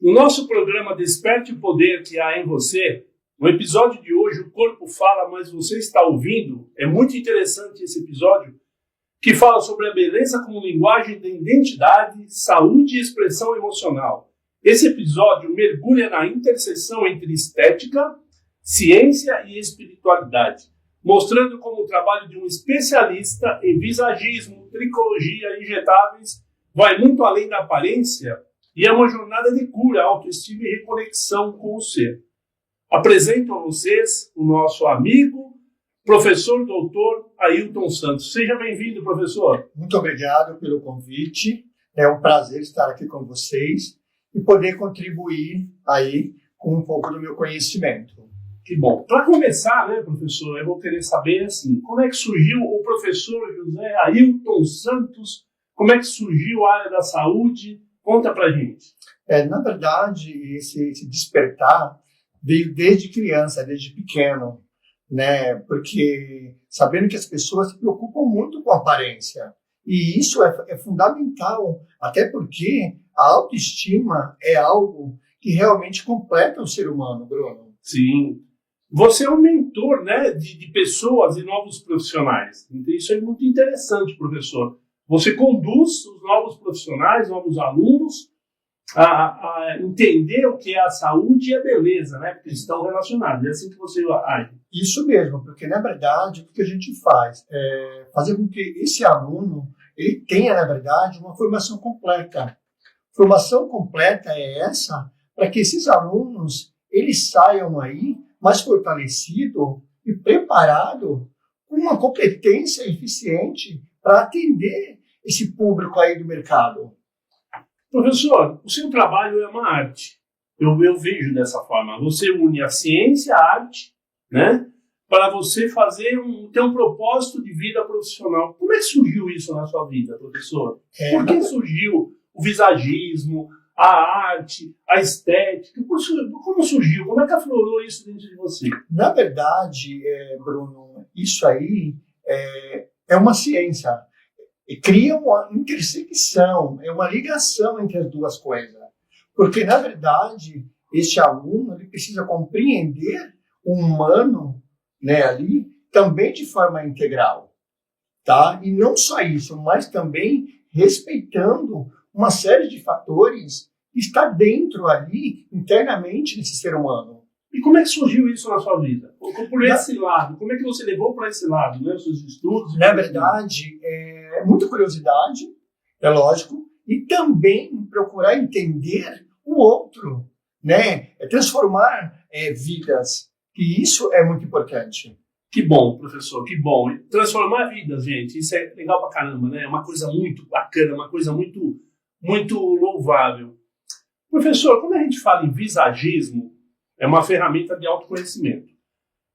No nosso programa Desperte o Poder que há em você, no episódio de hoje, o corpo fala, mas você está ouvindo. É muito interessante esse episódio, que fala sobre a beleza como linguagem da identidade, saúde e expressão emocional. Esse episódio mergulha na interseção entre estética, ciência e espiritualidade, mostrando como o trabalho de um especialista em visagismo, tricologia e injetáveis vai muito além da aparência e é uma jornada de cura, autoestima e reconexão com o ser. Apresento a vocês o nosso amigo, professor doutor Ailton Santos. Seja bem-vindo, professor. Muito obrigado pelo convite. É um prazer estar aqui com vocês e poder contribuir aí com um pouco do meu conhecimento. Que bom. Para começar, né, professor, eu vou querer saber, assim, como é que surgiu o professor José Ailton Santos? Como é que surgiu a área da saúde? Conta pra gente. Na verdade, esse despertar veio desde criança, desde pequeno, né? Porque sabendo que as pessoas se preocupam muito com a aparência. E isso é fundamental, até porque a autoestima é algo que realmente completa o ser humano, Bruno. Sim. Você é um mentor, né, de pessoas e novos profissionais. Então, isso é muito interessante, professor. Você conduz os novos profissionais, novos alunos, a entender o que é a saúde e a beleza, né? Porque estão relacionados. É assim que você age. Isso mesmo, porque, na verdade, o que a gente faz é fazer com que esse aluno ele tenha, na verdade, uma formação completa. Formação completa é essa para que esses alunos eles saiam aí mais fortalecidos e preparados com uma competência eficiente para atender esse público aí do mercado. Professor, o seu trabalho é uma arte. Eu vejo dessa forma. Você une a ciência, a arte, né? Para você ter um propósito de vida profissional. Como é que surgiu isso na sua vida, professor? Por que surgiu o visagismo, a arte, a estética? Como surgiu? Como é que aflorou isso dentro de você? Na verdade, Bruno, isso aí é uma ciência. E cria uma intersecção, é uma ligação entre as duas coisas. Porque, na verdade, este aluno ele precisa compreender o humano, né, ali também de forma integral. Tá? E não só isso, mas também respeitando uma série de fatores que está dentro ali, internamente, desse ser humano. E como é que surgiu isso na sua vida? Por esse lado, como é que você levou para esse lado, né? Os seus estudos? Na verdade, muita curiosidade, é lógico, e também procurar entender o outro, né? Transformar vidas, e isso é muito importante. Que bom, professor, que bom. Transformar vidas, gente, isso é legal pra caramba, né? É uma coisa muito bacana, uma coisa muito, muito louvável. Professor, quando a gente fala em visagismo, é uma ferramenta de autoconhecimento.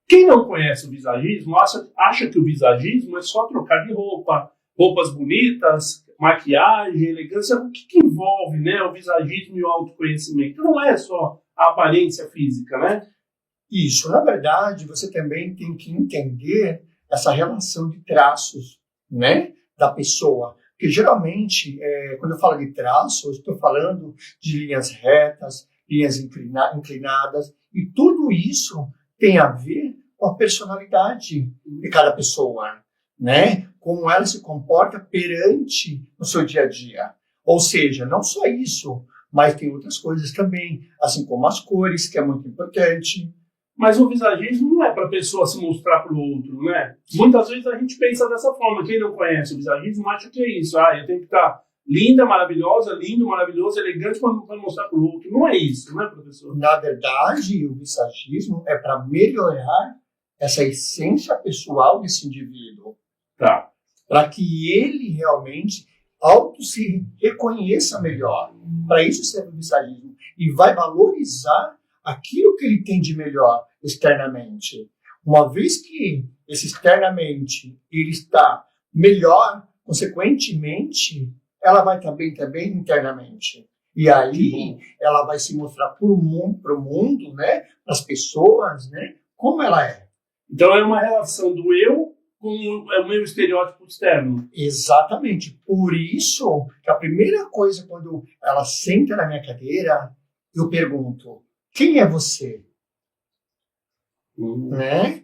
Quem não conhece o visagismo acha que o visagismo é só trocar de roupa, roupas bonitas, maquiagem, elegância. O que envolve, né, o visagismo e o autoconhecimento? Não é só a aparência física, né? Isso. Na verdade, você também tem que entender essa relação de traços, né, da pessoa. Porque geralmente, quando eu falo de traços, eu estou falando de linhas retas, linhas inclinadas, e tudo isso tem a ver com a personalidade de cada pessoa, né? Como ela se comporta perante o seu dia a dia. Ou seja, não só isso, mas tem outras coisas também, assim como as cores, que é muito importante. Mas o visagismo não é para a pessoa se mostrar para o outro, né? Muitas vezes a gente pensa dessa forma. Quem não conhece o visagismo acha que é isso. Eu tenho que estar linda, maravilhosa, lindo, maravilhoso, elegante para mostrar para o outro. Não é isso, não é, professor? Na verdade, o visagismo é para melhorar essa essência pessoal desse indivíduo. Tá. Para que ele realmente se reconheça melhor. Para isso serve o visagismo. E vai valorizar aquilo que ele tem de melhor externamente. Uma vez que esse externamente ele está melhor, consequentemente, ela vai estar bem também internamente. E aí ela vai se mostrar para o mundo, né, para as pessoas, né, como ela é. Então é uma relação do eu com o meu estereótipo externo. Exatamente. Por isso que a primeira coisa, quando ela senta na minha cadeira, eu pergunto, quem é você? Né?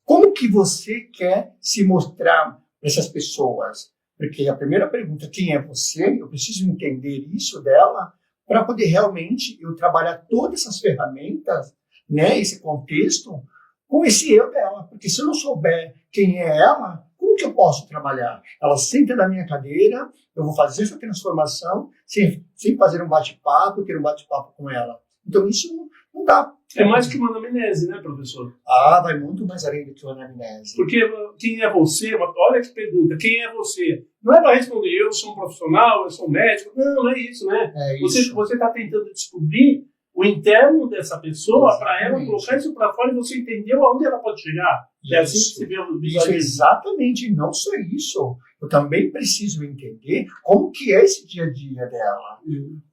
Como que você quer se mostrar para essas pessoas? Porque a primeira pergunta, quem é você? Eu preciso entender isso dela para poder realmente eu trabalhar todas essas ferramentas, né, esse contexto, com esse eu dela. Porque se eu não souber quem é ela, como que eu posso trabalhar? Ela senta na minha cadeira, eu vou fazer essa transformação sem fazer um bate-papo, ter um bate-papo com ela. Então isso não dá. É mais que uma anamnese, né, professor? Vai muito mais além do que uma anamnese. Porque quem é você? Olha que pergunta, quem é você? Não é para responder, eu sou um profissional, eu sou um médico. Não é isso, né? Você está tentando descobrir o interno dessa pessoa para ela colocar isso para fora e você entendeu aonde ela pode chegar. Isso. É assim que você vê o Isso, exatamente. Não só isso. Eu também preciso entender como que é esse dia a dia dela.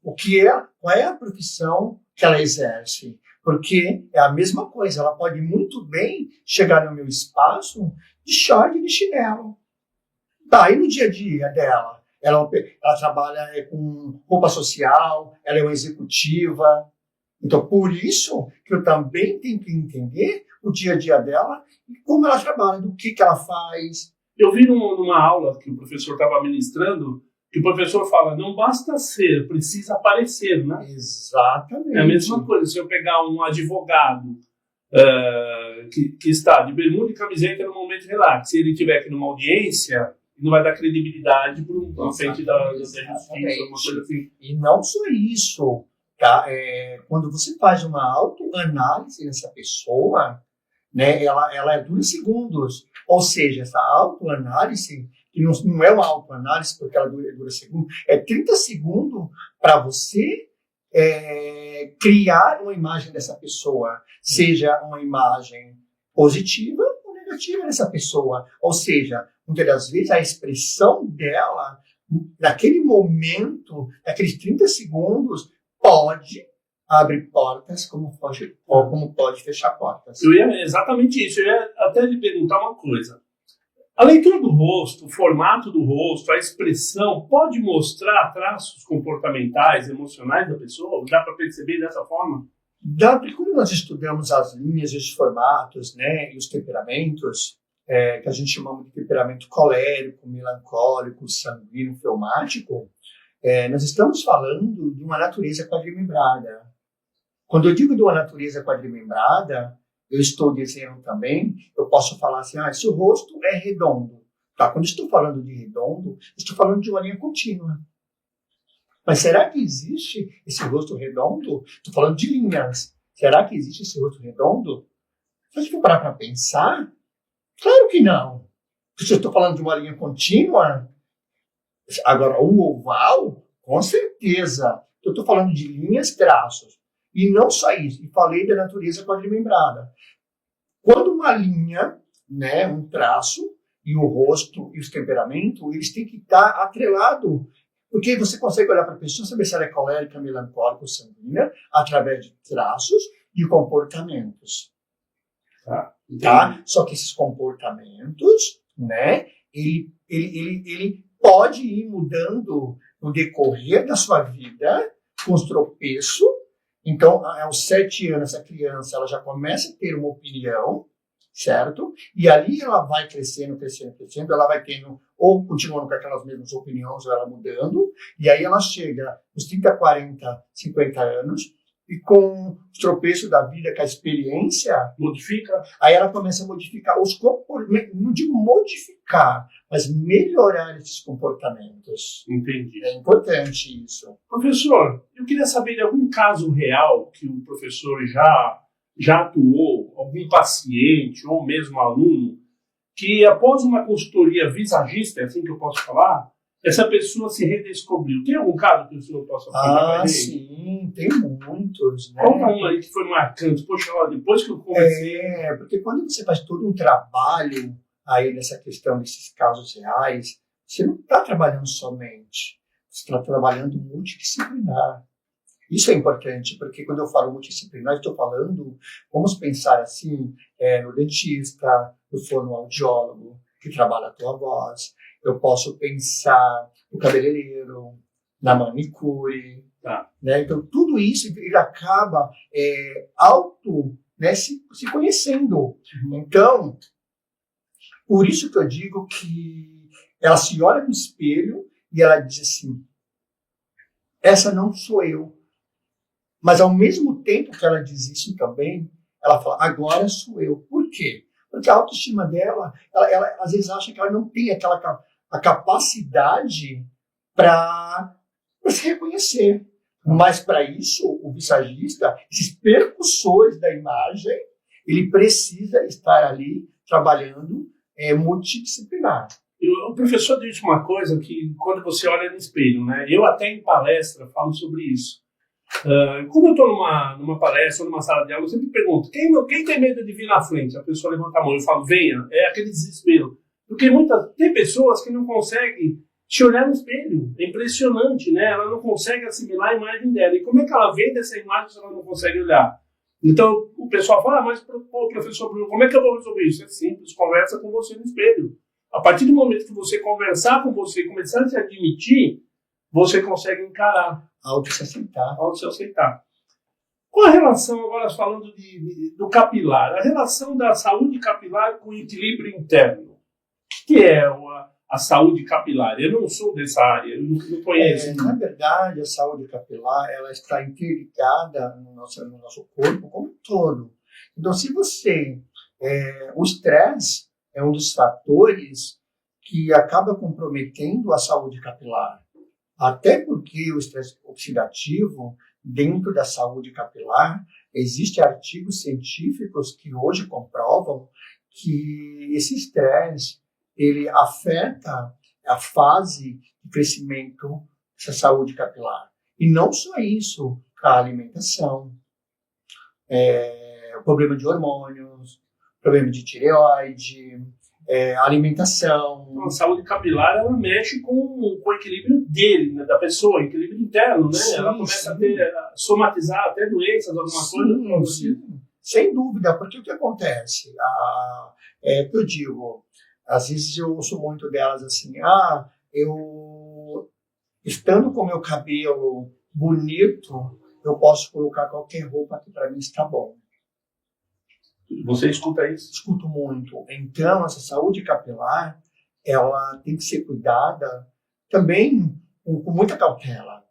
Qual é a profissão que ela exerce. Porque é a mesma coisa, ela pode muito bem chegar no meu espaço de short e de chinelo. Tá, e no dia a dia dela? Ela trabalha com roupa social, ela é uma executiva. Então, por isso que eu também tenho que entender o dia a dia dela e como ela trabalha, do que ela faz. Eu vi numa aula que o professor estava ministrando, que o professor fala, não basta ser, precisa aparecer, né? Exatamente. É a mesma coisa, se eu pegar um advogado que está de bermuda e camiseta no momento de relax, se ele estiver aqui numa audiência, não vai dar credibilidade para um frente da justiça, alguma coisa assim. E não só isso, tá? Quando você faz uma autoanálise dessa pessoa, né, ela é 2 segundos. Ou seja, essa autoanálise, que não é uma autoanálise porque ela dura segundos, é 30 segundos para você criar uma imagem dessa pessoa, seja uma imagem positiva ou negativa dessa pessoa. Ou seja, muitas das vezes a expressão dela, naquele momento, naqueles 30 segundos, pode abrir portas como pode fechar portas. Exatamente isso. Eu ia até lhe perguntar uma coisa. A leitura do rosto, o formato do rosto, a expressão, pode mostrar traços comportamentais, emocionais da pessoa? Dá para perceber dessa forma? Dá, porque quando nós estudamos as linhas e os formatos, né, e os temperamentos, que a gente chama de temperamento colérico, melancólico, sanguíneo, fleumático, nós estamos falando de uma natureza quadrimembrada. Quando eu digo de uma natureza quadrimembrada, eu estou dizendo também, eu posso falar assim, se o rosto é redondo. Tá? Quando estou falando de redondo, estou falando de uma linha contínua. Mas será que existe esse rosto redondo? Estou falando de linhas. Será que existe esse rosto redondo? Se a gente for parar para pensar, claro que não. Se eu estou falando de uma linha contínua, agora o oval, com certeza. Eu estou falando de linhas, traços. E não só isso, e falei da natureza quadrimembrada. Quando uma linha, né, um traço, e o rosto e os temperamentos, eles têm que estar atrelados. Porque você consegue olhar para a pessoa, saber se ela é colérica, melancólica ou sanguínea, através de traços e comportamentos. Tá? Só que esses comportamentos, né, ele pode ir mudando no decorrer da sua vida, com os tropeços. Então, aos 7 anos, essa criança ela já começa a ter uma opinião, certo? E ali ela vai crescendo, ela vai tendo, ou continuando com aquelas mesmas opiniões, ou ela mudando, e aí ela chega nos 30, 40, 50 anos, e com os tropeços da vida, com a experiência, modifica. Aí ela começa a modificar os comportamentos, não digo modificar, mas melhorar esses comportamentos. Entendi. É importante isso. Professor, eu queria saber de algum caso real que o professor já atuou, algum paciente ou mesmo aluno, que após uma consultoria visagista, é assim que eu posso falar, essa pessoa se redescobriu. Tem algum caso que o senhor possa falar? Sim, tem muitos. Né? Qual um aí que foi marcante? Poxa, depois que eu comecei... porque quando você faz todo um trabalho aí nessa questão desses casos reais, você não está trabalhando somente, você está trabalhando multidisciplinar. Isso é importante, porque quando eu falo multidisciplinar, estou falando, vamos pensar assim, no dentista, no fonoaudiólogo, que trabalha a tua voz. Eu posso pensar no cabeleireiro, na manicure, Tá. Né? Então, tudo isso ele acaba né, se conhecendo. Então, por isso que eu digo que ela se olha no espelho e ela diz assim, essa não sou eu. Mas, ao mesmo tempo que ela diz isso também, ela fala, agora sou eu. Por quê? Porque a autoestima dela, ela às vezes acha que ela não tem a capacidade para se reconhecer. Mas, para isso, o visagista, esses percussores da imagem, ele precisa estar ali trabalhando multidisciplinar. O professor disse uma coisa que, quando você olha no espelho, né? Eu até em palestra falo sobre isso. Quando eu estou numa palestra, numa sala de aula, eu sempre pergunto, quem tem medo de vir na frente? A pessoa levanta a mão, eu falo, venha. É aquele desespero. Porque tem pessoas que não conseguem te olhar no espelho. É impressionante, né? Ela não consegue assimilar a imagem dela. E como é que ela vê dessa imagem se ela não consegue olhar? Então, o pessoal fala, mas, professor Bruno, como é que eu vou resolver isso? É simples, conversa com você no espelho. A partir do momento que você conversar com você e começar a se admitir, você consegue encarar. Auto-se-aceitar. Qual a relação, agora falando do capilar, a relação da saúde capilar com o equilíbrio interno? O que é a saúde capilar? Eu não sou dessa área, eu não conheço. Na verdade, a saúde capilar ela está interligada no nosso corpo como um todo. Então, se você... o estresse é um dos fatores que acaba comprometendo a saúde capilar. Até porque o estresse oxidativo, dentro da saúde capilar, existem artigos científicos que hoje comprovam que esse estresse ele afeta a fase de crescimento dessa saúde capilar. E não só isso, a alimentação, o problema de hormônios, problema de tireoide, alimentação. Então, a saúde capilar, ela mexe com o equilíbrio dele, né, da pessoa, equilíbrio interno, né? Sim, ela começa a somatizar até doenças, alguma coisa. Sim, sem dúvida, porque o que acontece? Eu digo, às vezes eu ouço muito delas assim, eu estando com meu cabelo bonito, eu posso colocar qualquer roupa que para mim está bom. Você escuta isso? Escuto muito. Então, essa saúde capilar, ela tem que ser cuidada também com muita cautela,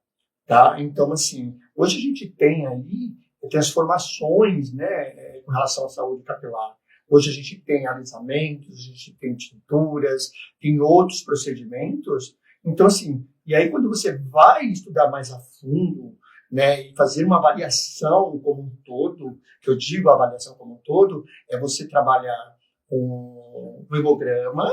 tá? Então, assim, hoje a gente tem aí transformações, né, com relação à saúde capilar. Hoje a gente tem alisamentos, a gente tem tinturas, tem outros procedimentos. Então, assim, e aí quando você vai estudar mais a fundo, né, e fazer uma avaliação como um todo, que eu digo avaliação como um todo, é você trabalhar com o hemograma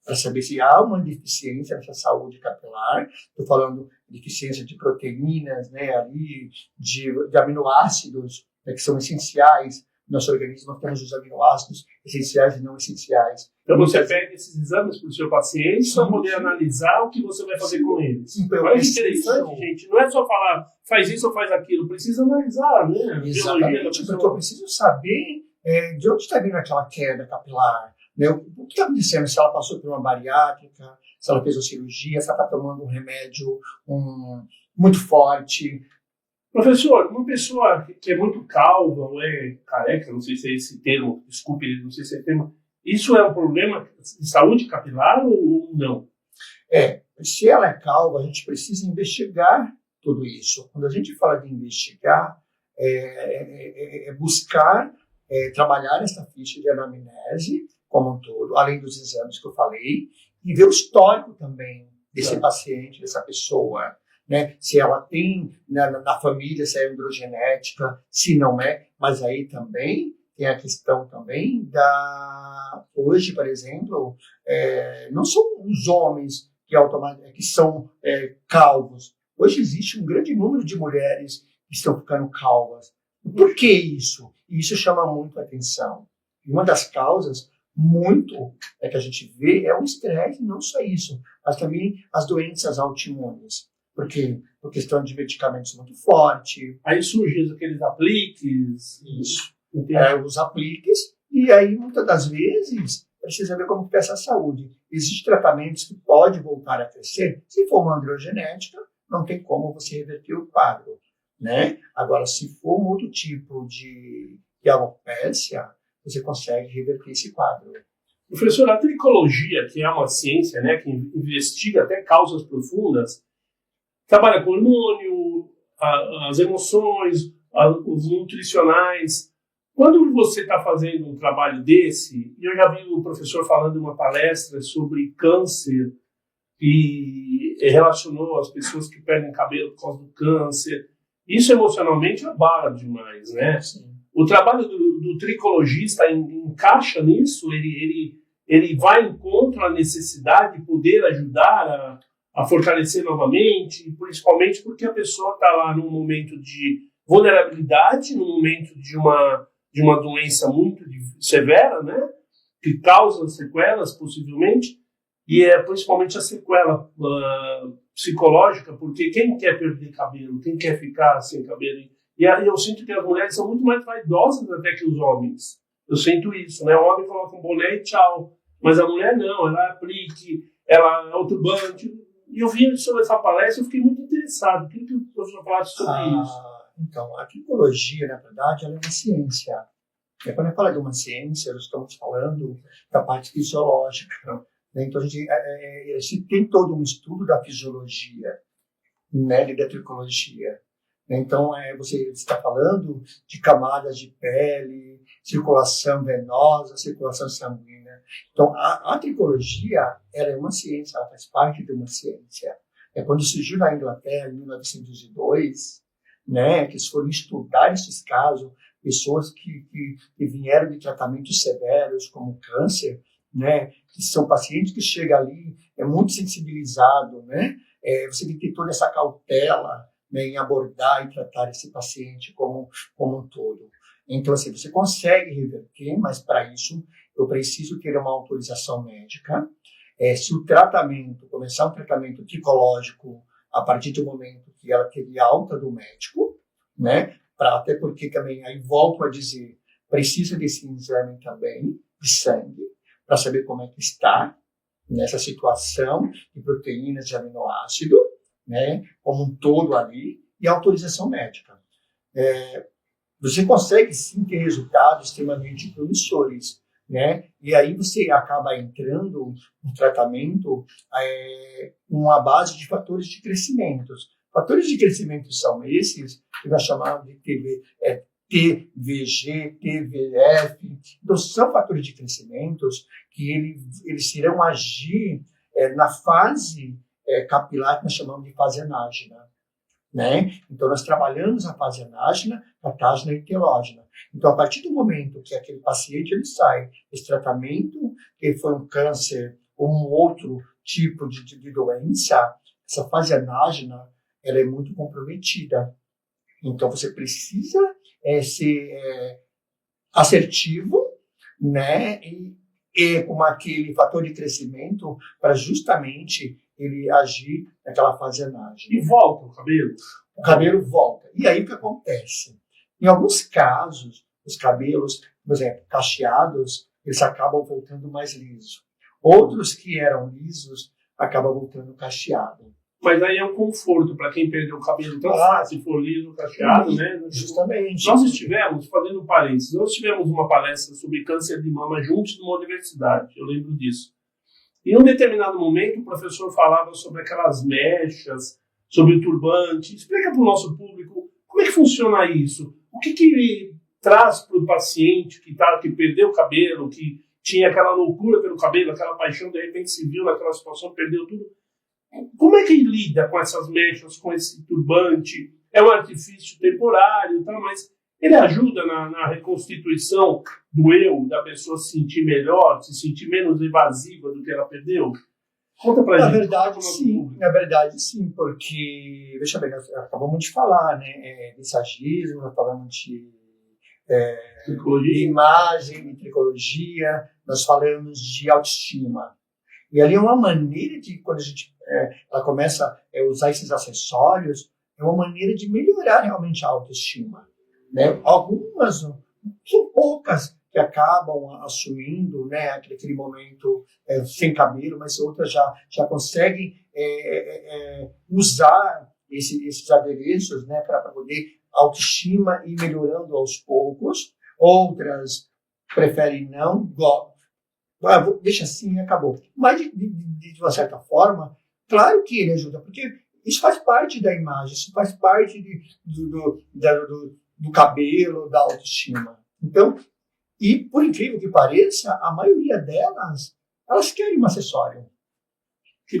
para saber se há uma deficiência nessa saúde capilar. Estou falando de deficiência de proteínas, né, ali, de aminoácidos, né, que são essenciais no nosso organismo. Nós temos os aminoácidos essenciais e não essenciais. Então você pega esses exames para o seu paciente para poder analisar o que você vai fazer com eles. Olha que interessante, gente. Não é só falar, faz isso ou faz aquilo. Precisa analisar, né? Exatamente, porque eu preciso saber de onde está vindo aquela queda capilar. Né? O que está acontecendo? Se ela passou por uma bariátrica, se ela fez uma cirurgia, se ela está tomando um remédio muito forte. Professor, uma pessoa que é muito calva ou é careca, não sei se é esse termo, desculpe, não sei se é esse termo, isso é um problema de saúde capilar ou não? Se ela é calva, a gente precisa investigar tudo isso. Quando a gente fala de investigar, buscar trabalhar essa ficha de anamnese como um todo, além dos exames que eu falei, e ver o histórico também desse paciente, dessa pessoa. Né? Se ela tem na família, se é androgenética, se não é, mas aí também tem a questão também hoje, por exemplo, não são os homens que são calvos. Hoje existe um grande número de mulheres que estão ficando calvas. Por que isso? Isso chama muito a atenção. E uma das causas que a gente vê é o estresse, não só isso, mas também as doenças autoimunes. Porque por questão de medicamentos muito forte. Aí surgem aqueles apliques. Isso. Os apliques. E aí, muitas das vezes, precisa ver como está essa saúde. Existem tratamentos que podem voltar a crescer. Se for uma androgenética, não tem como você reverter o quadro, né? Agora, se for um outro tipo de alopécia, você consegue reverter esse quadro. Professor, a tricologia, que é uma ciência, né, que investiga até causas profundas, trabalha com hormônio, as emoções, os nutricionais. Quando você está fazendo um trabalho desse, e eu já vi o professor falando em uma palestra sobre câncer, e relacionou as pessoas que perdem cabelo por causa do câncer, isso emocionalmente abala demais, né? Sim. O trabalho do tricologista encaixa nisso, ele vai em contra a necessidade de poder ajudar a fortalecer novamente, principalmente porque a pessoa está lá num momento de vulnerabilidade, num momento de uma doença muito severa, né, que causa sequelas, possivelmente, e é principalmente a sequela psicológica, porque quem quer perder cabelo, quem quer ficar sem cabelo? E aí eu sinto que as mulheres são muito mais vaidosas até que os homens. Eu sinto isso, né? O homem coloca um boné e tchau. Mas a mulher não, ela aplique, ela é o turbante. E eu vi sobre essa palestra e eu fiquei muito interessado. Queria que o professor falasse sobre isso. Então, a tricologia, na verdade, ela é uma ciência. E quando eu falo de uma ciência, nós estamos falando da parte fisiológica. Né? Então, a gente tem todo um estudo da fisiologia, né, da tricologia. Então, você está falando de camadas de pele, circulação venosa, circulação sanguínea. Então, a tricologia, ela é uma ciência, ela faz parte de uma ciência. Quando surgiu na Inglaterra, em 1902, né, que eles foram estudar esses casos, pessoas que vieram de tratamentos severos, como câncer, né, que são pacientes que chegam ali, muito sensibilizado, né, você tem que ter toda essa cautela, né, em abordar e tratar esse paciente como um todo. Então, assim, você consegue reverter, mas para isso eu preciso ter uma autorização médica. Se o tratamento, começar um tratamento tricológico a partir do momento que ela teve alta do médico, né, até porque também, aí volto a dizer, precisa desse exame também de sangue, para saber como é que está nessa situação de proteínas de aminoácido, né, como um todo ali, e autorização médica. Você consegue sim ter resultados extremamente promissores, né? E aí você acaba entrando no tratamento com a base de fatores de crescimento. Fatores de crescimento são esses que nós chamamos de TVG, TVF. Então, são fatores de crescimento que eles irão agir na fase capilar que nós chamamos de fase anágena. Né? Então, nós trabalhamos a fase anágena, a tágina e telógena. Então, a partir do momento que aquele paciente ele sai desse tratamento, que foi um câncer ou um outro tipo de doença, essa fase anágena ela é muito comprometida. Então, você precisa ser assertivo, né? E com aquele fator de crescimento para justamente ele agir naquela fase anágena. E volta o cabelo? O cabelo volta. E aí o que acontece? Em alguns casos, os cabelos, por exemplo, cacheados, eles acabam voltando mais lisos. Outros que eram lisos acabam voltando cacheado. Mas aí é um conforto para quem perdeu o cabelo tão fácil, se for liso, cacheado, né? Justamente. Nós estivemos, fazendo um parênteses, nós tivemos uma palestra sobre câncer de mama juntos numa universidade, eu lembro disso. E em um determinado momento o professor falava sobre aquelas mechas, sobre o turbante. Explica para o nosso público como é que funciona isso. O que traz para o paciente que perdeu o cabelo, que tinha aquela loucura pelo cabelo, aquela paixão, de repente se viu naquela situação, perdeu tudo. Como é que ele lida com essas mechas, com esse turbante? É um artifício temporário, tá? Mas ele ajuda na reconstituição do eu, da pessoa se sentir melhor, se sentir menos evasiva do que ela perdeu? Conta pra gente. Na verdade, sim, porque, veja bem, nós acabamos de falar, né, de sagismo, nós falamos de imagem, de tricologia, nós falamos de autoestima. E ali é uma maneira de, quando a gente ela começa a usar esses acessórios, é uma maneira de melhorar realmente a autoestima. Né? Algumas, são poucas que acabam assumindo, né, aquele momento sem cabelo, mas outras já conseguem usar esses adereços, né, para poder autoestima ir melhorando aos poucos. Outras preferem não, deixa assim e acabou. Mas, de uma certa forma, claro que ele ajuda, porque isso faz parte da imagem, isso faz parte do cabelo, da autoestima. Então, e por incrível que pareça, a maioria delas, elas querem um acessório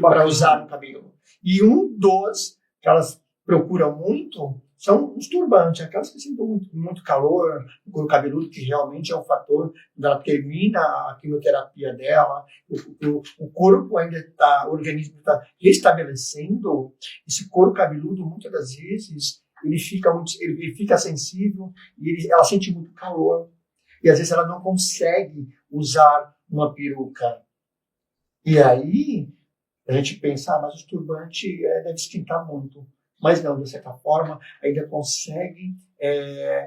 para usar no cabelo. E um dos que elas procuram muito são os turbantes, aquelas que sentem muito calor, o couro cabeludo, que realmente é um fator, quando ela termina a quimioterapia dela, o corpo ainda está, o organismo está restabelecendo, esse couro cabeludo, muitas das vezes, ele fica sensível e ela sente muito calor. E às vezes ela não consegue usar uma peruca. E aí a gente pensa, mas o turbante deve esquentar muito. Mas não, de certa forma, ainda consegue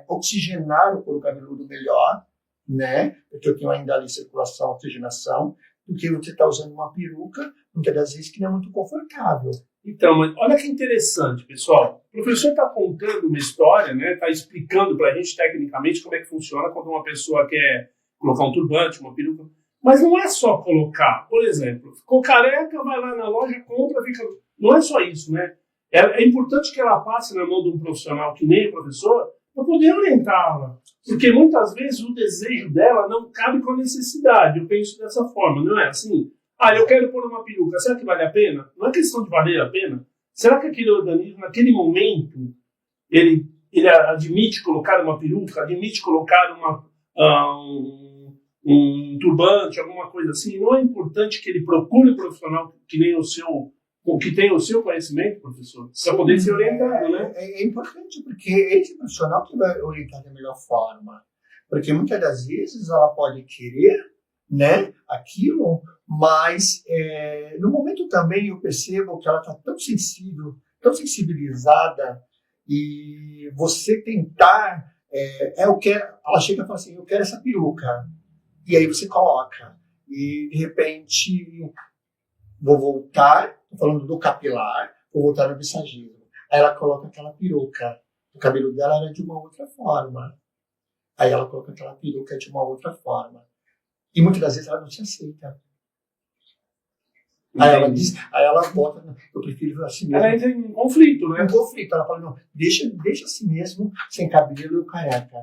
oxigenar o couro cabeludo melhor, né? Porque eu tenho ainda ali circulação, oxigenação, do que você está usando uma peruca, muitas das vezes que não é muito confortável. Então, mas olha que interessante, pessoal. O professor está contando uma história, né? Está explicando para a gente tecnicamente como é que funciona quando uma pessoa quer colocar um turbante, uma peruca. Mas não é só colocar. Por exemplo, ficou careca, vai lá na loja, compra, fica... Não é só isso, né? É importante que ela passe na mão de um profissional que nem o professor para poder orientá-la. Porque muitas vezes o desejo dela não cabe com a necessidade. Eu penso dessa forma, não é assim? Eu quero pôr uma peruca, será que vale a pena? Não é questão de valer a pena. Será que aquele organismo, naquele momento, ele admite colocar uma peruca, admite colocar um turbante, alguma coisa assim? Não é importante que ele procure um profissional que nem o seu, que tenha o seu conhecimento, professor, para poder ser orientado, né? É importante, porque esse profissional que vai orientar da melhor forma. Porque muitas das vezes ela pode querer, né, aquilo, mas no momento também eu percebo que ela está tão sensível, tão sensibilizada, e você tentar, ela chega e fala assim, eu quero essa peruca, e aí você coloca, e de repente vou voltar, estou falando do capilar, vou voltar no massagismo, aí ela coloca aquela peruca, o cabelo dela era de uma outra forma, aí ela coloca aquela peruca de uma outra forma. E muitas das vezes ela não se aceita. Aí ela bota, eu prefiro assim mesmo. Ela entra em conflito, né? Em conflito. Ela fala, não, deixa assim mesmo, sem cabelo e careca.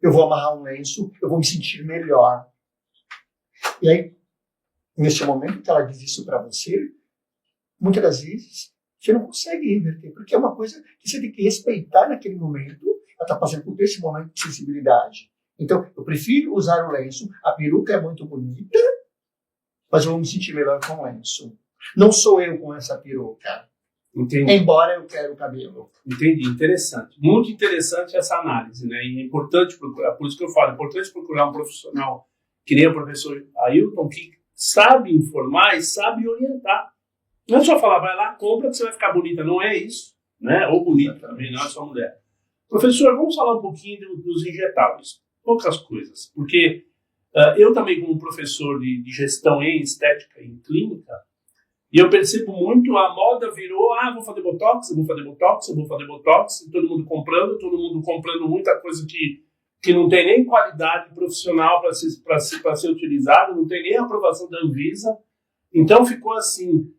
Eu vou amarrar um lenço, eu vou me sentir melhor. E aí, nesse momento que ela diz isso para você, muitas das vezes você não consegue reverter, porque é uma coisa que você tem que respeitar naquele momento. Ela está passando por esse momento de sensibilidade. Então, eu prefiro usar o lenço. A peruca é muito bonita, mas eu vou me sentir melhor com o lenço. Não sou eu com essa peruca. Entendi. Embora eu quero o cabelo. Entendi. Interessante. Muito interessante essa análise, né? E é importante procurar, por isso que eu falo, é importante procurar um profissional que nem o professor Ailton, que sabe informar e sabe orientar. Não é só falar, vai lá, compra que você vai ficar bonita. Não é isso, né? Ou bonita também, não é só mulher. Professor, vamos falar um pouquinho dos injetáveis. Poucas coisas, porque eu também como professor de gestão em estética e em clínica, e eu percebo muito, a moda virou, vou fazer botox, vou fazer botox, vou fazer botox, e todo mundo comprando muita coisa que não tem nem qualidade profissional para ser utilizada, não tem nem aprovação da Anvisa. Então ficou assim,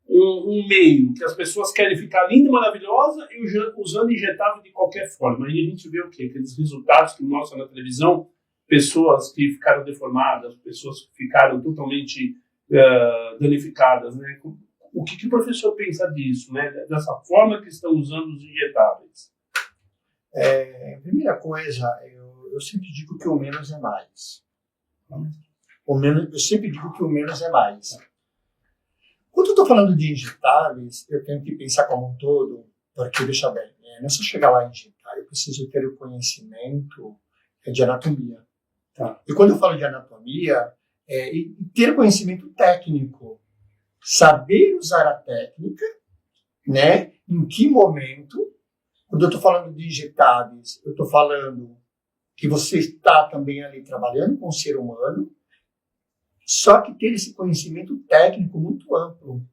um meio que as pessoas querem ficar linda e maravilhosa e usando injetável de qualquer forma. Aí a gente vê o quê? Aqueles resultados que mostram na televisão, pessoas que ficaram deformadas, pessoas que ficaram totalmente danificadas, né? O que o professor pensa disso, né? Dessa forma que estão usando os injetáveis? Primeira coisa, eu sempre digo que o menos é mais. Eu sempre digo que o menos é mais. Quando eu estou falando de injetáveis, eu tenho que pensar como um todo, porque, veja bem, não é só chegar lá e injetar, eu preciso ter o conhecimento de anatomia. Tá? E quando eu falo de anatomia, ter conhecimento técnico, saber usar a técnica, né? Em que momento, quando eu estou falando de injetáveis, eu estou falando que você está também ali trabalhando com o ser humano, só que ter esse conhecimento técnico muito amplo.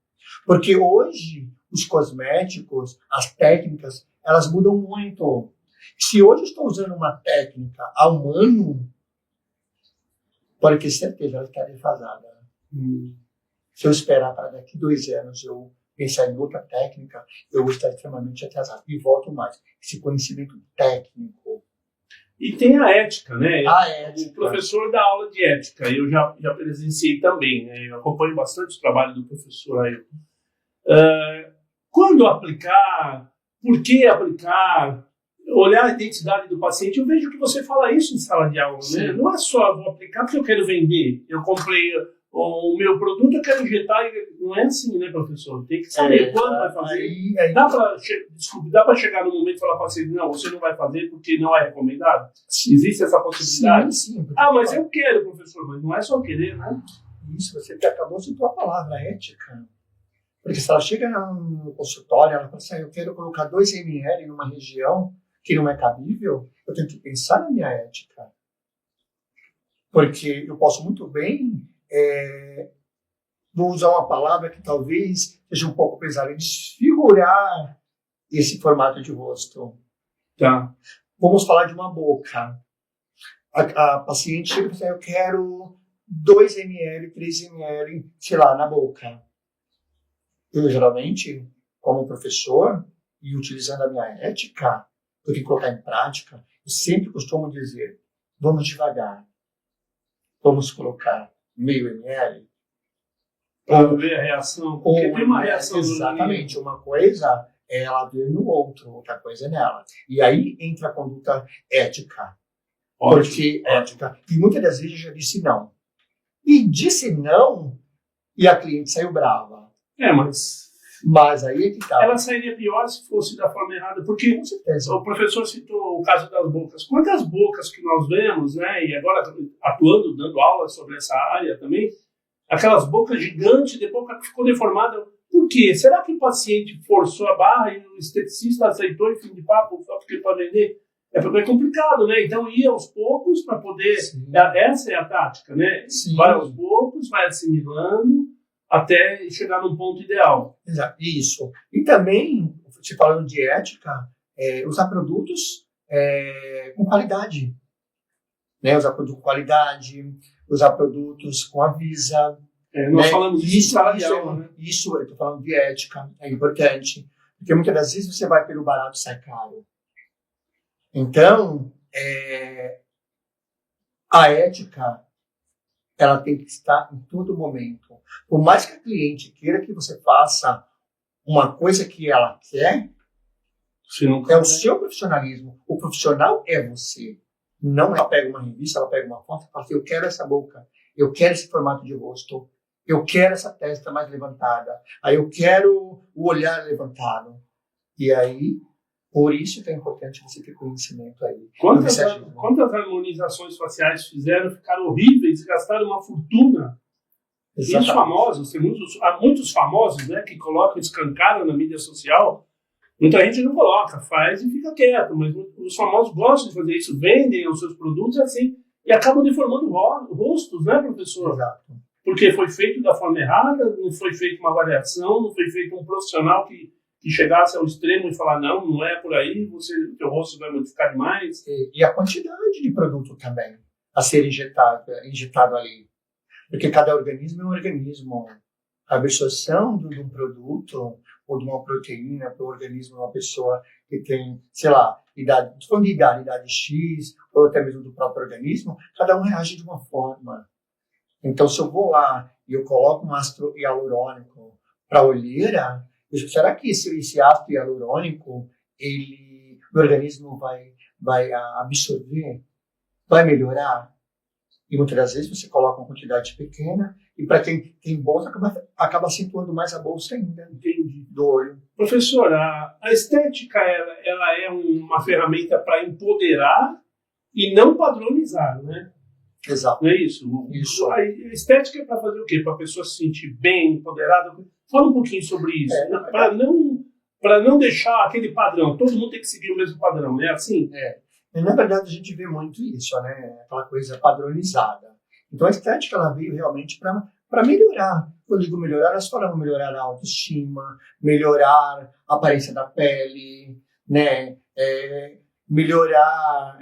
Porque hoje, os cosméticos, as técnicas, elas mudam muito. Se hoje eu estou usando uma técnica há um ano, pode ter certeza, ela está defasada. Se eu esperar para daqui 2 anos eu pensar em outra técnica, eu vou estar extremamente atrasado. E volto mais, esse conhecimento técnico. E tem a ética, né? A ética. O professor dá aula de ética, eu já presenciei também, né? Eu acompanho bastante o trabalho do professor aí. Quando aplicar, por que aplicar, olhar a identidade do paciente, eu vejo que você fala isso em sala de aula, né? Não é só vou aplicar porque eu quero vender, eu comprei o meu produto, eu quero injetar, não é assim, né, professor? Tem que saber quando vai fazer. Dá para chegar no momento e falar para o paciente, não, você não vai fazer porque não é recomendado? Sim. Existe essa possibilidade? Sim. Mas eu quero, professor, mas não é só querer, né? Isso, você acabou de citar a palavra ética. Porque se ela chega no consultório, ela fala assim, eu quero colocar 2 ml numa região que não é cabível, eu tenho que pensar na minha ética. Porque eu posso muito bem, vou usar uma palavra que talvez seja um pouco pesada, desfigurar esse formato de rosto. Tá. Vamos falar de uma boca. A paciente chega e fala, eu quero 2 ml, 3 ml, sei lá, na boca. Eu, geralmente, como professor, e utilizando a minha ética, eu tenho que colocar em prática, eu sempre costumo dizer, vamos devagar. Vamos colocar meio ml. Para ver a reação. Porque tem uma reação. Exatamente. Uma coisa é ela ver no outro, outra coisa é nela. E aí entra a conduta ética. Ótimo. Porque ética. E muitas das vezes eu já disse não. E disse não, e a cliente saiu brava. Mas aí é que tá. Ela sairia pior se fosse da forma errada, porque com certeza. O professor citou o caso das bocas. Quantas bocas que nós vemos, né? E agora atuando, dando aula sobre essa área também, aquelas bocas gigantes, de boca que ficou deformada. Por quê? Será que o paciente forçou a barra e o esteticista aceitou e fim de papo só porque ele pode vender? É porque é complicado, né? Então ia aos poucos para poder. Essa é a tática, né? Sim. Vai aos poucos, vai assimilando até chegar num ponto ideal. Exato, isso. E também, se falando de ética, usar produtos com qualidade. Né? Usar produto com qualidade, usar produtos com Avisa. Nós falamos disso né? Isso, eu estou falando de ética, é importante. Porque muitas das vezes você vai pelo barato e sai caro. Então, a ética, ela tem que estar em todo momento. Por mais que a cliente queira que você faça uma coisa que ela quer, é o seu profissionalismo. O profissional é você. Não ela pega uma revista, ela pega uma foto e fala assim, eu quero essa boca, eu quero esse formato de rosto, eu quero essa testa mais levantada, aí eu quero o olhar levantado. E aí, por isso que é importante você ter conhecimento aí. Quantas harmonizações faciais fizeram, ficaram horríveis, gastaram uma fortuna. Exatamente. E os famosos, há muitos famosos, né, que colocam, escancaram na mídia social. Muita gente não coloca, faz e fica quieto, mas os famosos gostam de fazer isso, vendem os seus produtos assim, e acabam deformando rostos, né, professor? Exato. Porque foi feito da forma errada, não foi feita uma avaliação, não foi feito um profissional que chegasse ao extremo e falar, não é por aí, o teu rosto vai modificar demais. E a quantidade de produto também a ser injetado ali. Porque cada organismo é um organismo. A absorção de um produto ou de uma proteína para o organismo de uma pessoa que tem, sei lá, idade X, ou até mesmo do próprio organismo, cada um reage de uma forma. Então, se eu vou lá e eu coloco um ácido hialurônico para a olheira, será que esse ácido hialurônico, o organismo vai absorver? Vai melhorar? E muitas das vezes você coloca uma quantidade pequena e para quem tem bolsa acaba acentuando mais a bolsa ainda. Entendi. Do olho. Professor, a estética ela é uma ferramenta para empoderar e não padronizar, né? Exato. Não é isso? Isso. A estética é para fazer o quê? Para a pessoa se sentir bem, empoderada? Fala um pouquinho sobre isso. Para não deixar aquele padrão. Todo mundo tem que seguir o mesmo padrão, é assim? Na verdade, a gente vê muito isso, né? Aquela coisa padronizada. Então, a estética ela veio realmente para melhorar. quando digo melhorar, nós falamos melhorar a autoestima, melhorar a aparência da pele, né? Melhorar,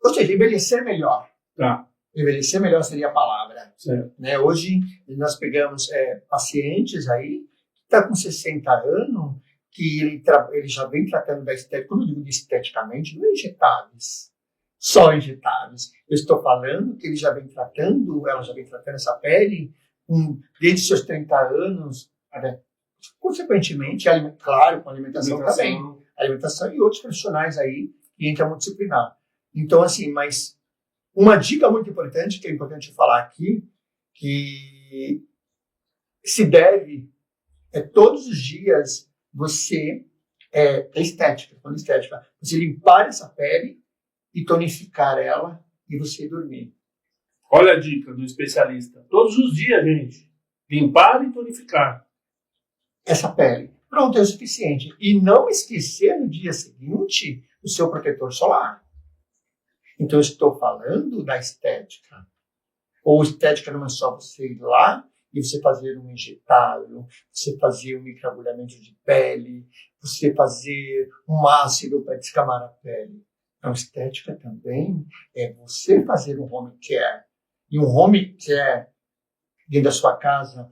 ou seja, envelhecer melhor. Tá. Envelhecer melhor seria a palavra. Certo. Né? Hoje, nós pegamos pacientes aí, que estão com 60 anos, que ele já vem tratando da estética. Quando eu digo de esteticamente, não é injetáveis, só injetáveis. Eu estou falando que ela já vem tratando essa pele desde seus 30 anos, né? Consequentemente, claro, com alimentação também. Alimentação e outros profissionais aí que entram multidisciplinar. Então, assim, mas uma dica muito importante, que é importante falar aqui, que se deve todos os dias você, estética, falando estética, você limpar essa pele e tonificar ela e você dormir. Olha a dica do especialista. Todos os dias, gente. Limpar e tonificar essa pele. Pronto, é o suficiente. E não esquecer no dia seguinte o seu protetor solar. Então, eu estou falando da estética. Ou estética não é só você ir lá e você fazer um injetável, você fazer um microagulhamento de pele, você fazer um ácido para descamar a pele. Então, estética também é você fazer um home care. E um home care dentro da sua casa,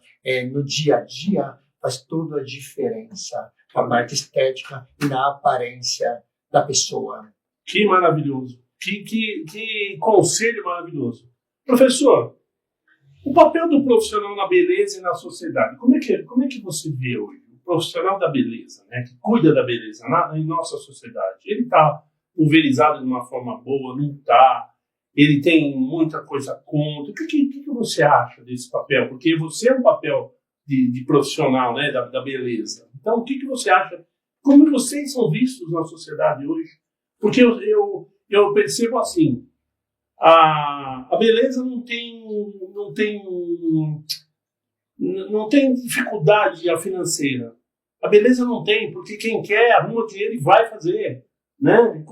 no dia a dia, faz toda a diferença na parte estética e na aparência da pessoa. Que maravilhoso. Que conselho maravilhoso. Professor, o papel do profissional na beleza e na sociedade, como é que você vê hoje? O profissional da beleza, né, que cuida da beleza em nossa sociedade, ele está pulverizado de uma forma boa, não está? Ele tem muita coisa contra. O que você acha desse papel? Porque você é um papel de profissional, né, da beleza. Então, o que você acha? Como vocês são vistos na sociedade hoje? Porque eu percebo assim, a beleza não tem dificuldade financeira. A beleza não tem, porque quem quer arruma dinheiro e vai fazer, né?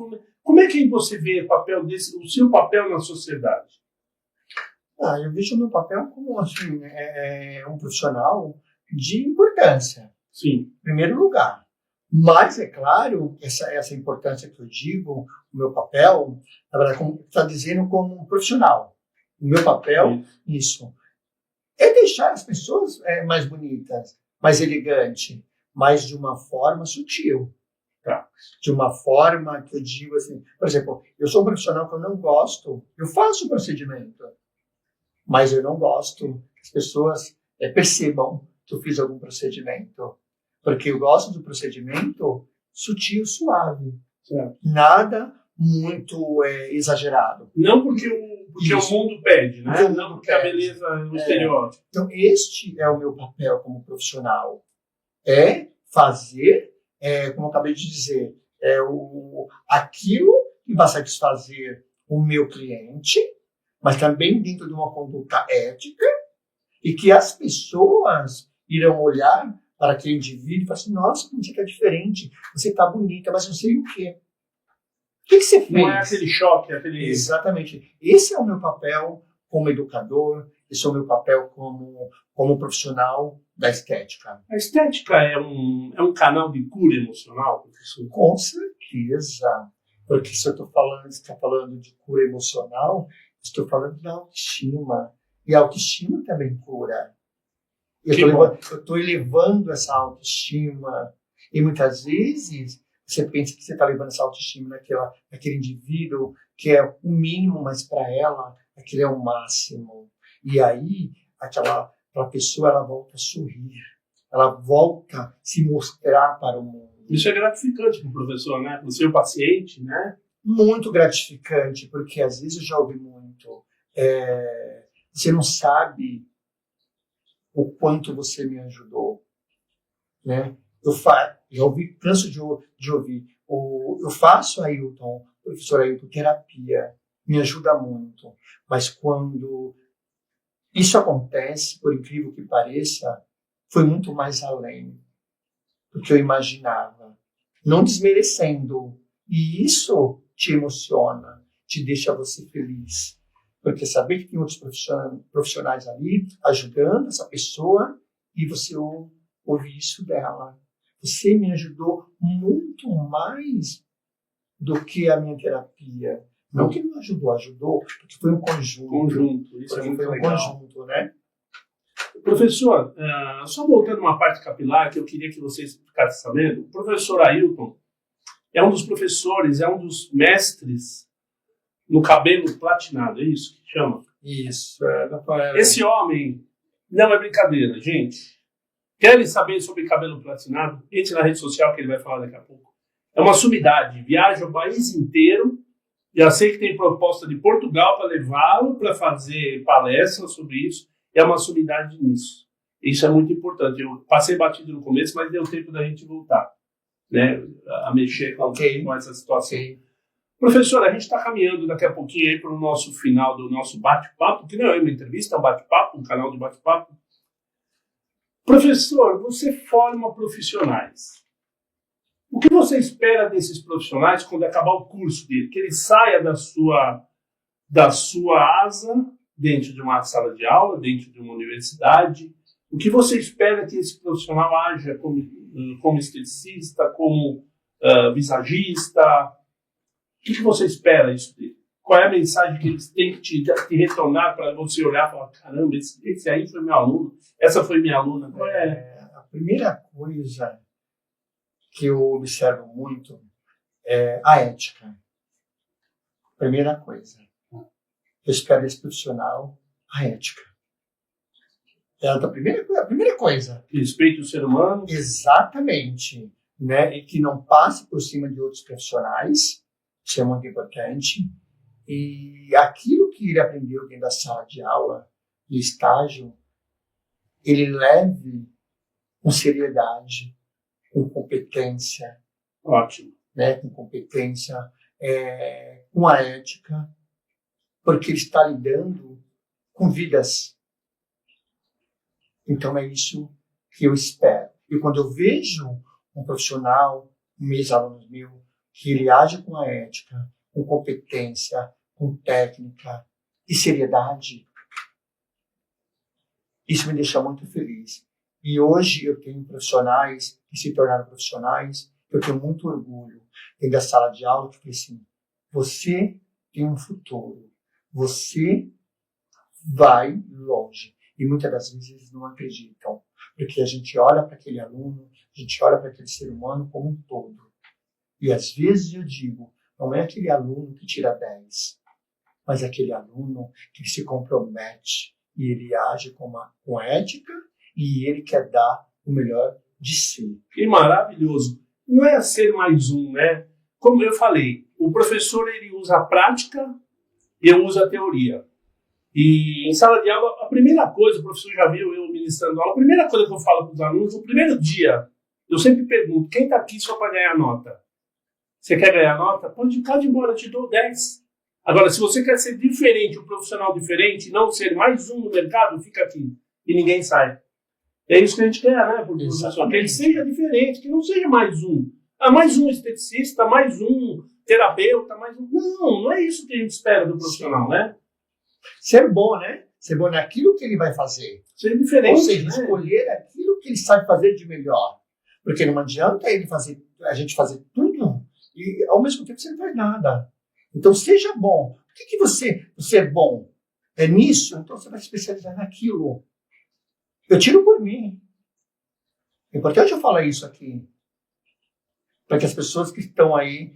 Como é que você vê o seu papel na sociedade? Eu vejo o meu papel como assim, um profissional de importância. Sim. Em primeiro lugar. Mas, é claro, essa importância que eu digo, o meu papel, na verdade, está dizendo como um profissional. O meu papel, isso, é deixar as pessoas mais bonitas, mais elegantes, mas de uma forma sutil. Tá. De uma forma que eu digo assim, por exemplo, eu sou um profissional que eu não gosto, eu faço o procedimento, mas eu não gosto que as pessoas percebam que eu fiz algum procedimento. Porque eu gosto do procedimento sutil, suave. Certo. Nada muito exagerado. Não porque o mundo pede, né? Não porque a beleza é o estereótipo. Então, este é o meu papel como profissional. É fazer, como eu acabei de dizer, aquilo que vai satisfazer o meu cliente, mas também dentro de uma conduta ética, e que as pessoas irão olhar para aquele indivíduo e falar assim, nossa, como você está diferente, você está bonita, mas não sei o quê. O que você fez? Não é aquele choque, Exatamente. Esse é o meu papel como educador, esse é o meu papel como profissional da estética. A estética é um canal de cura emocional, professor? Com certeza. Porque se eu estou falando de cura emocional, estou falando da autoestima. E a autoestima também cura. Eu estou elevando essa autoestima. E muitas vezes você pensa que você está levando essa autoestima naquele indivíduo que é o mínimo, mas para ela aquilo é o máximo. E aí aquela pessoa ela volta a sorrir. Ela volta a se mostrar para o mundo. Isso é gratificante para o professor, né? Para o seu paciente, né? Muito gratificante, porque às vezes eu já ouvi muito. Você não sabe o quanto você me ajudou, né? Já ouvi, canso de ouvir. Eu faço, Ailton, professor Ailton, terapia, me ajuda muito. Mas quando isso acontece, por incrível que pareça, foi muito mais além do que eu imaginava. Não desmerecendo. E isso te emociona, te deixa você feliz. Porque saber que tem outros profissionais ali ajudando essa pessoa e você ouve isso dela. Você me ajudou muito mais do que a minha terapia. Não que não ajudou, porque foi um conjunto. Isso é muito foi um legal. conjunto, né? Professor, só voltando uma parte capilar que eu queria que vocês ficassem sabendo, o professor Ailton é um dos professores, é um dos mestres no cabelo platinado, é isso que chama? Isso. Esse homem não é brincadeira, gente. Querem saber sobre cabelo platinado? Entre na rede social que ele vai falar daqui a pouco. É uma sumidade, viaja o país inteiro. Já sei que tem proposta de Portugal para levá-lo para fazer palestras sobre isso. É uma sumidade nisso. Isso é muito importante. Eu passei batido no começo, mas deu tempo da gente voltar, né, a mexer com essa situação. Professor, a gente está caminhando daqui a pouquinho aí para o nosso final do nosso bate-papo, que não é uma entrevista, é um bate-papo, um canal de bate-papo. Professor, você forma profissionais. O que você espera desses profissionais quando acabar o curso dele? Que ele saia da sua asa dentro de uma sala de aula, dentro de uma universidade. O que você espera que esse profissional haja como esteticista, como visagista? O que você espera isso dele? Qual é a mensagem que eles têm que te retornar para você olhar e falar, caramba, esse aí foi meu aluno, essa foi minha aluna? Qual é? A primeira coisa que eu observo muito é a ética. Primeira coisa. Eu espero desse profissional a ética. É a primeira coisa. Respeito o ser humano. Exatamente. Né? E que não passe por cima de outros profissionais. Isso é muito importante. E aquilo que ele aprendeu dentro da sala de aula, no estágio, ele leve com seriedade, com competência. Ótimo. Né? Com competência, com a ética, porque ele está lidando com vidas. Então é isso que eu espero. E quando eu vejo um profissional, um ex-aluno meu, que ele age com a ética, com competência, com técnica e seriedade, isso me deixa muito feliz. E hoje eu tenho profissionais que se tornaram profissionais, eu tenho muito orgulho dentro da sala de aula, que assim, você tem um futuro, você vai longe. E muitas das vezes eles não acreditam, porque a gente olha para aquele aluno, a gente olha para aquele ser humano como um todo. E às vezes eu digo, não é aquele aluno que tira 10, mas aquele aluno que se compromete e ele age com ética e ele quer dar o melhor de si. Que maravilhoso. Não é ser mais um, né? Como eu falei, o professor ele usa a prática e eu uso a teoria. E em sala de aula, a primeira coisa, o professor já viu eu ministrando aula, a primeira coisa que eu falo para os alunos, no primeiro dia, eu sempre pergunto, quem está aqui só para ganhar nota? Você quer ganhar nota? Pode ir embora, eu te dou 10. Agora, se você quer ser diferente, um profissional diferente, não ser mais um no mercado, fica aqui. E ninguém sai. É isso que a gente quer, né? Porque que ele seja diferente, que não seja mais um. Mais um esteticista, mais um terapeuta, mais um... Não é isso que a gente espera do profissional, né? Ser bom, né? Ser bom naquilo que ele vai fazer. Ser diferente. Ou seja, né? escolher aquilo que ele sabe fazer de melhor. Porque não adianta a gente fazer tudo e ao mesmo tempo você não faz nada. Então seja bom. O que você é bom? É nisso? Então você vai se especializar naquilo. Eu tiro por mim. É importante eu falar isso aqui. Para que as pessoas que estão aí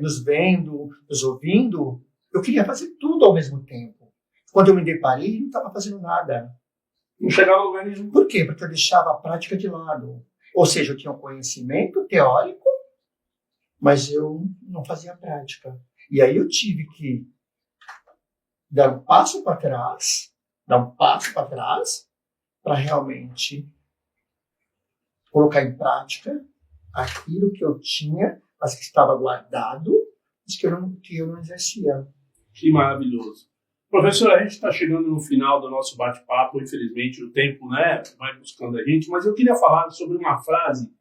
nos vendo, nos ouvindo, eu queria fazer tudo ao mesmo tempo. Quando eu me deparei, não estava fazendo nada. Não chegava ao lugar nenhum. Por quê? Porque eu deixava a prática de lado. Ou seja, eu tinha um conhecimento teórico, mas eu não fazia prática. E aí eu tive que dar um passo para trás, para realmente colocar em prática aquilo que eu tinha, mas que estava guardado, mas que eu não exercia. Que maravilhoso. Professor, a gente está chegando no final do nosso bate-papo, infelizmente o tempo, né, vai buscando a gente, mas eu queria falar sobre uma frase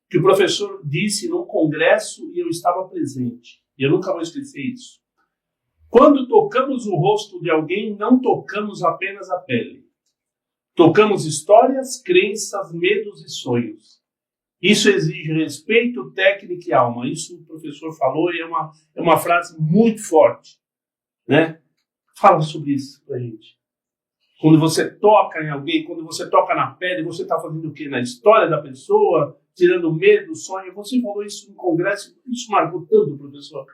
que o professor disse num congresso e eu estava presente. E eu nunca vou esquecer isso. Quando tocamos o rosto de alguém, não tocamos apenas a pele. Tocamos histórias, crenças, medos e sonhos. Isso exige respeito, técnica e alma. Isso o professor falou e é uma frase muito forte, né? Fala sobre isso pra gente. Quando você toca em alguém, quando você toca na pele, você está fazendo o quê? Na história da pessoa, tirando medo, sonho. Você falou isso no congresso, isso marcou tanto, professor.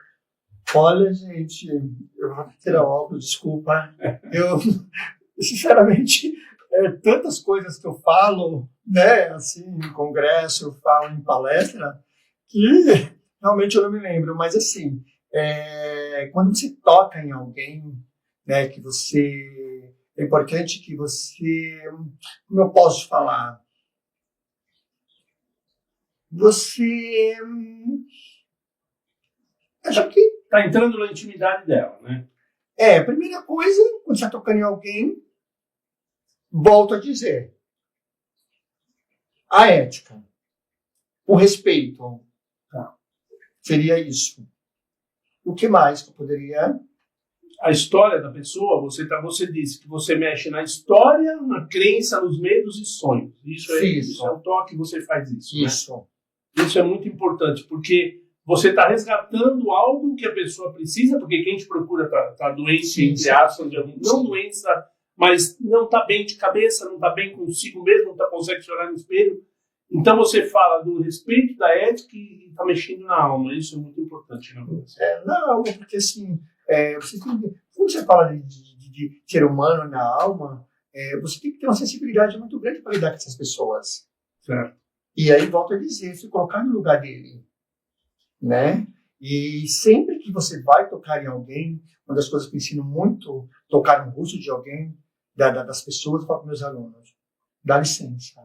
Olha, gente, eu vou tirar óculos, desculpa. Eu, sinceramente, tantas coisas que eu falo, né, assim, em congresso, eu falo em palestra, que realmente eu não me lembro. Mas, assim, quando você toca em alguém, né, que você... É importante que você... Como eu posso falar? Você... Acho que... Está entrando na intimidade dela, né? A primeira coisa, quando você está tocando em alguém, volto a dizer, a ética, o respeito, tá? Seria isso. O que mais que eu poderia... A história da pessoa, você disse que você mexe na história, na crença, nos medos e sonhos. Isso é o toque, você faz isso. Isso. Né? Isso é muito importante, porque você está resgatando algo que a pessoa precisa, porque quem te procura está doente, entre aspas, não doença, mas não está bem de cabeça, não está bem consigo mesmo, não consegue chorar no espelho. Então você fala do respeito, da ética e está mexendo na alma. Isso é muito importante, né? Não, porque assim, quando você fala de ser humano na alma, você tem que ter uma sensibilidade muito grande para lidar com essas pessoas. Certo. E aí, volto a dizer, se colocar no lugar dele, né? E sempre que você vai tocar em alguém, uma das coisas que eu ensino muito, tocar no rosto de alguém, das pessoas, eu falo para meus alunos, dá licença.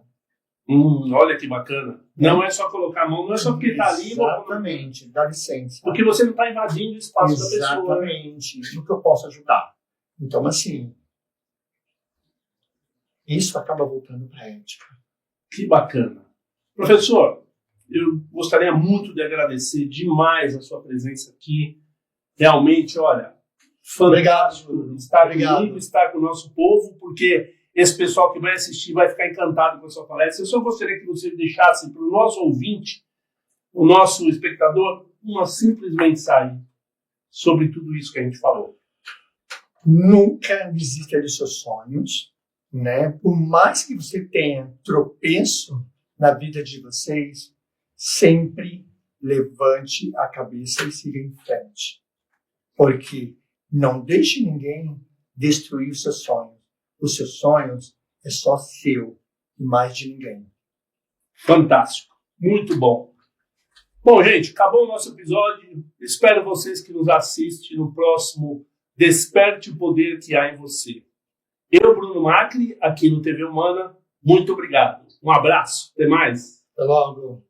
Olha que bacana. Não é só colocar a mão, não é só porque está ali. Exatamente, dá licença. Porque você não está invadindo o espaço da pessoa. Exatamente, no que eu posso ajudar. Então, assim, isso acaba voltando para a ética. Que bacana. Professor, eu gostaria muito de agradecer demais a sua presença aqui. Realmente, olha, fantástico estar comigo, estar com o nosso povo, porque esse pessoal que vai assistir vai ficar encantado com a sua palestra. Eu só gostaria que você deixasse para o nosso ouvinte, o nosso espectador, uma simples mensagem sobre tudo isso que a gente falou. Nunca desista dos seus sonhos, né? Por mais que você tenha tropeço na vida de vocês, sempre levante a cabeça e siga em frente. Porque não deixe ninguém destruir os seus sonhos. Os seus sonhos é só seu e mais de ninguém. Fantástico. Muito bom. Bom, gente, acabou o nosso episódio. Espero vocês que nos assistem no próximo Desperte o Poder que há em você. Eu, Bruno Macri, aqui no TV Humana, muito obrigado. Um abraço. Até mais. Até logo.